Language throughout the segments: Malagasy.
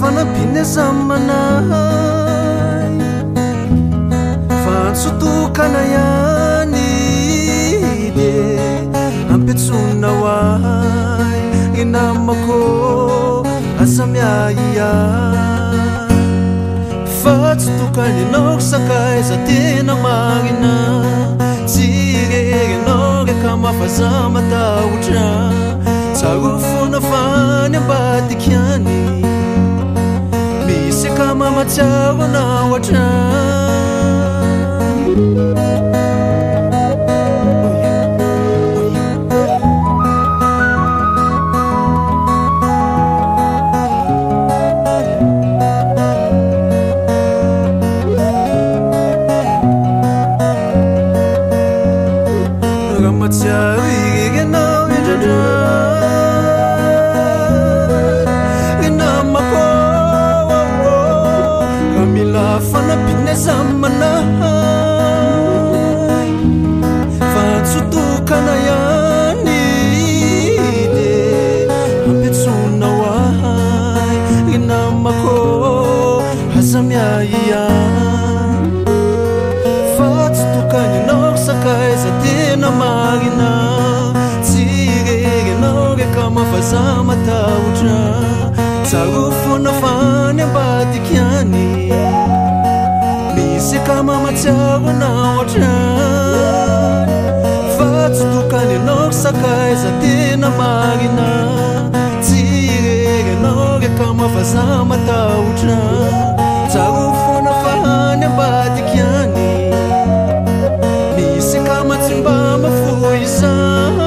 Fana pinezamanay fansutukana yani de ampetsuna wai inamako asamyaya fatsutukani noksakai zatena magina sige noge kama fazama taucha sagufuna fanya batikiani Kama machawa na wacha Fana pinezamanay fansutukana yani de ampetsuna wai inamako hasamyaya fatsutukani noksakai zatena magina tsigege noge kama fazama taucha sagufuna fanya batikiani Kama machawa na wacha fatsutukani noksakai zatena magina tsigege noge kama fazama taucha sagufuna fanya batikiani nisi kama tsimba mafuisani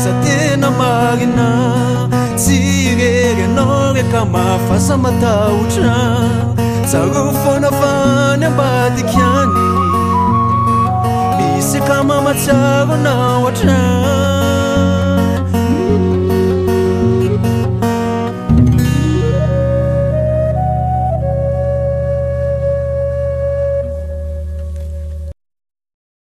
Zatena magina tsigege noge kama fazama taucha sagufuna fanya batikiani nisi kama machawa na wacha